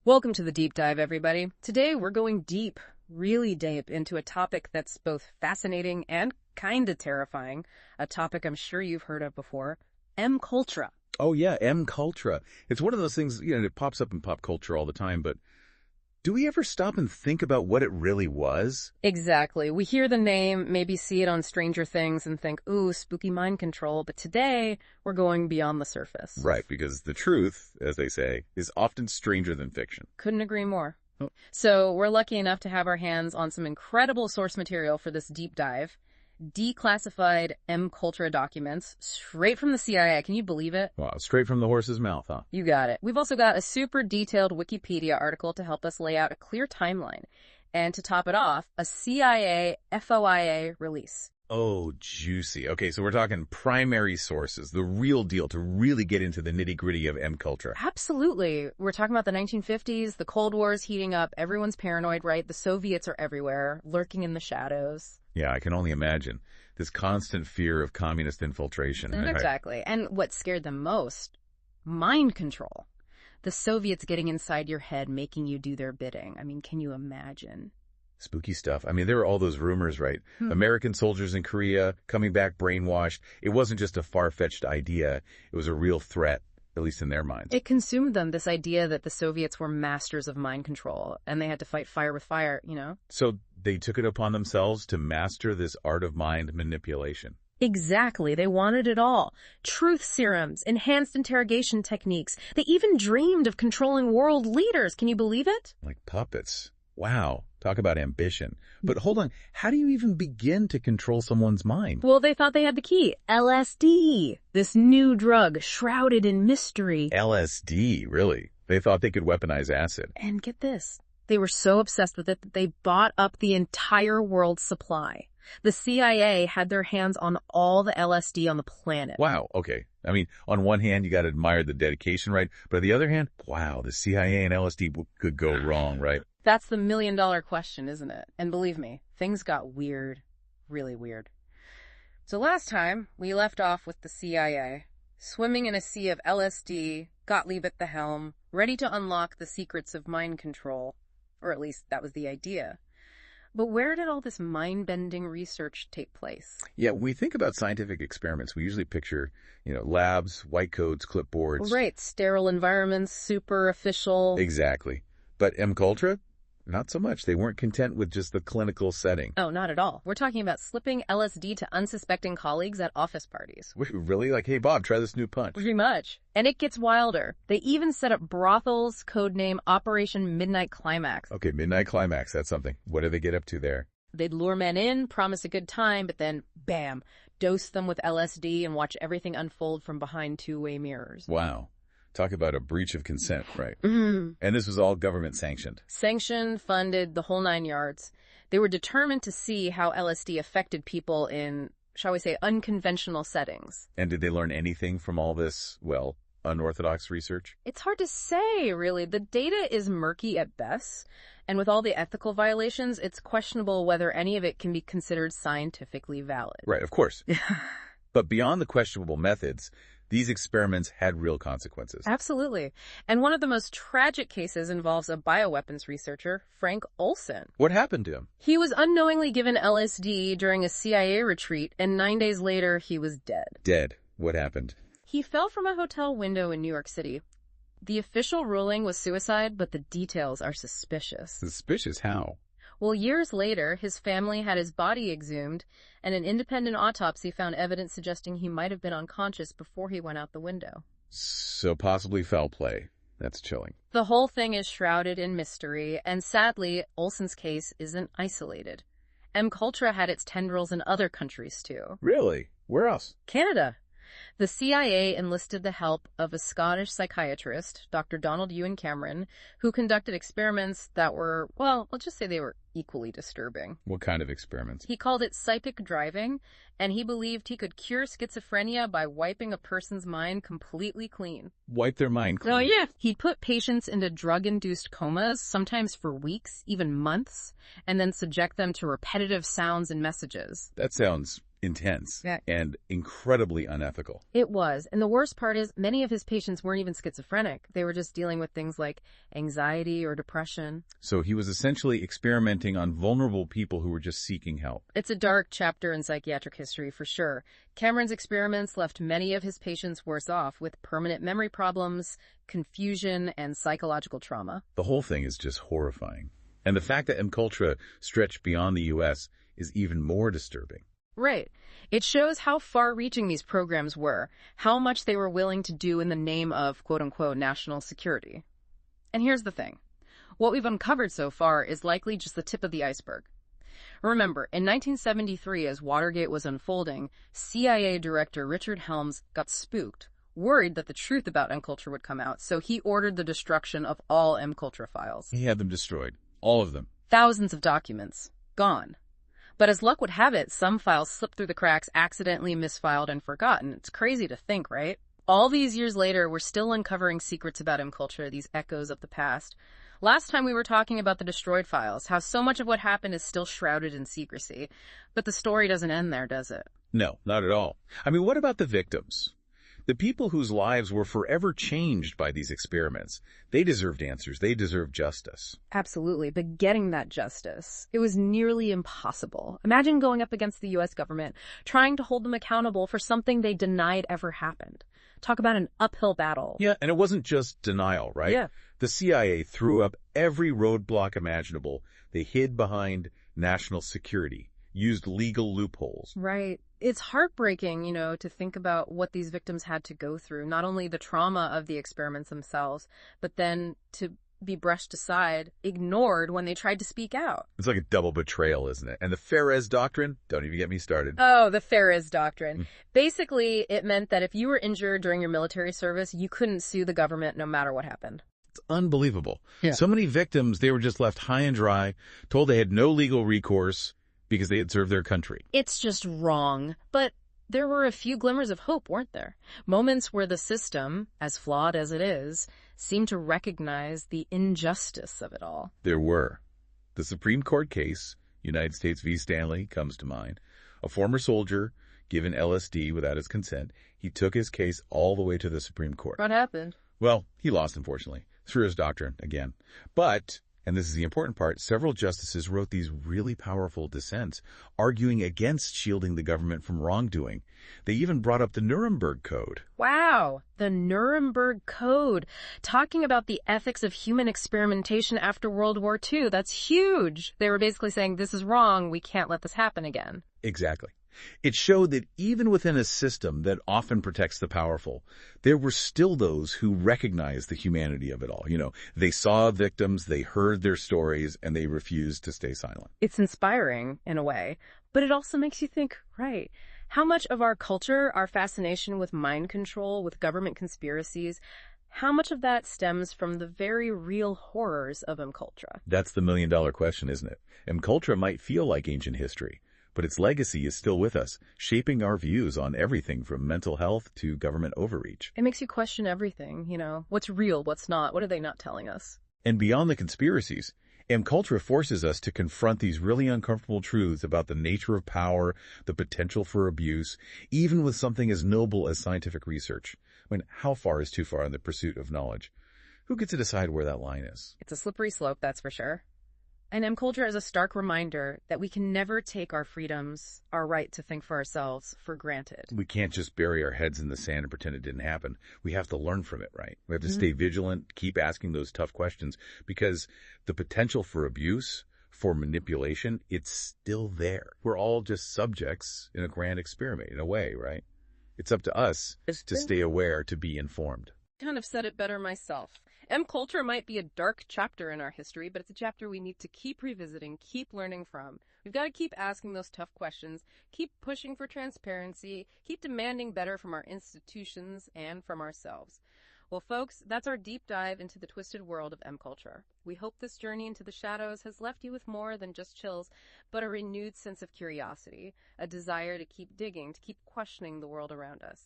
Welcome to the Deep Dive, everybody. Today we're going deep, really deep, into a topic that's both fascinating and kinda terrifying. A topic I'm sure you've heard of before, M-Cultura. Oh yeah, M-Cultura. It's one of those things, it pops up in pop culture all the time, but do we ever stop and think about what it really was? Exactly. We hear the name, maybe see it on Stranger Things and think, ooh, spooky mind control. But today, we're going beyond the surface. Right, because the truth, as they say, is often stranger than fiction. Couldn't agree more. So we're lucky enough to have our hands on some incredible source material for this deep dive. Declassified M-Cultura documents straight from the CIA. Can you believe it? Wow, straight from the horse's mouth, huh? You got it. We've also got a super detailed Wikipedia article to help us lay out a clear timeline. And to top it off, a CIA FOIA release. Oh, juicy. Okay, so we're talking primary sources, the real deal to really get into the nitty-gritty of M-Cultura. Absolutely. We're talking about the 1950s, the Cold War's heating up, everyone's paranoid, right? The Soviets are everywhere, lurking in the shadows. Yeah, I can only imagine. This constant fear of communist infiltration. Exactly. And what scared them most? Mind control. The Soviets getting inside your head, making you do their bidding. I mean, can you imagine? Spooky stuff. I mean, there were all those rumors, right? American soldiers in Korea coming back brainwashed. It wasn't just a far-fetched idea. It was a real threat, at least in their minds. It consumed them, this idea that the Soviets were masters of mind control, and they had to fight fire with fire, So they took it upon themselves to master this art of mind manipulation. Exactly. They wanted it all. Truth serums, enhanced interrogation techniques. They even dreamed of controlling world leaders. Can you believe it? Like puppets. Wow. Talk about ambition. But hold on. How do you even begin to control someone's mind? Well, they thought they had the key. LSD. This new drug shrouded in mystery. LSD, really? They thought they could weaponize acid. And get this. They were so obsessed with it that they bought up the entire world's supply. The CIA had their hands on all the LSD on the planet. Wow, okay. I mean, on one hand, you got to admire the dedication, right? But on the other hand, wow, the CIA and LSD could go wrong, right? That's the million-dollar question, isn't it? And believe me, things got weird, really weird. So last time, we left off with the CIA, swimming in a sea of LSD, Gottlieb at the helm, ready to unlock the secrets of mind control. Or at least that was the idea. But where did all this mind-bending research take place? Yeah, when we think about scientific experiments, we usually picture, labs, white coats, clipboards. Right, sterile environments, super official. Exactly. But M-Cultura? Not so much. They weren't content with just the clinical setting. Oh, not at all. We're talking about slipping LSD to unsuspecting colleagues at office parties. Really? Like, hey, Bob, try this new punch. Pretty much. And it gets wilder. They even set up brothels, codename Operation Midnight Climax. Okay, Midnight Climax, that's something. What do they get up to there? They'd lure men in, promise a good time, but then, bam, dose them with LSD and watch everything unfold from behind two-way mirrors. Wow. Talk about a breach of consent, right? Mm-hmm. And this was all government sanctioned. Sanctioned, funded, the whole nine yards. They were determined to see how LSD affected people in, shall we say, unconventional settings. And did they learn anything from all this, unorthodox research? It's hard to say, really. The data is murky at best. And with all the ethical violations, it's questionable whether any of it can be considered scientifically valid. Right, of course. But beyond the questionable methods, these experiments had real consequences. Absolutely. And one of the most tragic cases involves a bioweapons researcher, Frank Olson. What happened to him? He was unknowingly given LSD during a CIA retreat, and 9 days later, he was dead. Dead. What happened? He fell from a hotel window in New York City. The official ruling was suicide, but the details are suspicious. Suspicious? How? Well, years later, his family had his body exhumed, and an independent autopsy found evidence suggesting he might have been unconscious before he went out the window. So possibly foul play. That's chilling. The whole thing is shrouded in mystery, and sadly, Olson's case isn't isolated. M-Cultura had its tendrils in other countries, too. Really? Where else? Canada. The CIA enlisted the help of a Scottish psychiatrist, Dr. Donald Ewan Cameron, who conducted experiments that were, let's just say they were equally disturbing. What kind of experiments? He called it psychic driving, and he believed he could cure schizophrenia by wiping a person's mind completely clean. Wipe their mind clean? Oh, yeah. He'd put patients into drug-induced comas, sometimes for weeks, even months, and then subject them to repetitive sounds and messages. That sounds intense Yeah. and incredibly unethical. It was. And the worst part is many of his patients weren't even schizophrenic. They were just dealing with things like anxiety or depression. So he was essentially experimenting on vulnerable people who were just seeking help. It's a dark chapter in psychiatric history for sure. Cameron's experiments left many of his patients worse off with permanent memory problems, confusion, and psychological trauma. The whole thing is just horrifying. And the fact that MKUltra stretched beyond the U.S. is even more disturbing. Right. It shows how far-reaching these programs were, how much they were willing to do in the name of quote-unquote national security. And here's the thing. What we've uncovered so far is likely just the tip of the iceberg. Remember, in 1973, as Watergate was unfolding, CIA Director Richard Helms got spooked, worried that the truth about MKUltra would come out, so he ordered the destruction of all MKUltra files. He had them destroyed. All of them. Thousands of documents. Gone. But as luck would have it, some files slipped through the cracks, accidentally misfiled and forgotten. It's crazy to think, right? All these years later, we're still uncovering secrets about MKUltra, these echoes of the past. Last time we were talking about the destroyed files, how so much of what happened is still shrouded in secrecy. But the story doesn't end there, does it? No, not at all. I mean, what about the victims? The people whose lives were forever changed by these experiments. They deserved answers. They deserved justice. Absolutely, but getting that justice, it was nearly impossible. Imagine going up against the U.S. government, trying to hold them accountable for something they denied ever happened. Talk about an uphill battle. Yeah, and it wasn't just denial, right? Yeah. The CIA threw up every roadblock imaginable. They hid behind national security, used legal loopholes. Right. It's heartbreaking, to think about what these victims had to go through. Not only the trauma of the experiments themselves, but then to be brushed aside, ignored when they tried to speak out. It's like a double betrayal, isn't it? And the Ferez Doctrine? Don't even get me started. Oh, the Ferez Doctrine. Basically, it meant that if you were injured during your military service, you couldn't sue the government no matter what happened. It's unbelievable. Yeah. So many victims, they were just left high and dry, told they had no legal recourse because they had served their country. It's just wrong. But there were a few glimmers of hope, weren't there? Moments where the system, as flawed as it is, seemed to recognize the injustice of it all. There were. The Supreme Court case, United States v. Stanley, comes to mind. A former soldier given LSD without his consent. He took his case all the way to the Supreme Court. What happened? Well, he lost, unfortunately, through his doctrine again. But, and this is the important part, several justices wrote these really powerful dissents, arguing against shielding the government from wrongdoing. They even brought up the Nuremberg Code. Wow, the Nuremberg Code. Talking about the ethics of human experimentation after World War II. That's huge. They were basically saying, this is wrong, we can't let this happen again. Exactly. It showed that even within a system that often protects the powerful, there were still those who recognized the humanity of it all. They saw victims, they heard their stories, and they refused to stay silent. It's inspiring in a way, but it also makes you think, right, how much of our culture, our fascination with mind control, with government conspiracies, how much of that stems from the very real horrors of MKUltra? That's the million-dollar question, isn't it? MKUltra might feel like ancient history, but its legacy is still with us, shaping our views on everything from mental health to government overreach. It makes you question everything, what's real, what's not, what are they not telling us? And beyond the conspiracies, MKUltra forces us to confront these really uncomfortable truths about the nature of power, the potential for abuse, even with something as noble as scientific research. I mean, how far is too far in the pursuit of knowledge? Who gets to decide where that line is? It's a slippery slope, that's for sure. And MKUltra is a stark reminder that we can never take our freedoms, our right to think for ourselves, for granted. We can't just bury our heads in the sand and pretend it didn't happen. We have to learn from it, right? We have to stay vigilant, keep asking those tough questions, because the potential for abuse, for manipulation, it's still there. We're all just subjects in a grand experiment, in a way, right? It's up to us to stay aware, to be informed. Kind of said it better myself. MKUltra might be a dark chapter in our history, but it's a chapter we need to keep revisiting, keep learning from. We've got to keep asking those tough questions, keep pushing for transparency, keep demanding better from our institutions and from ourselves. Well, folks, that's our deep dive into the twisted world of MKUltra. We hope this journey into the shadows has left you with more than just chills, but a renewed sense of curiosity, a desire to keep digging, to keep questioning the world around us.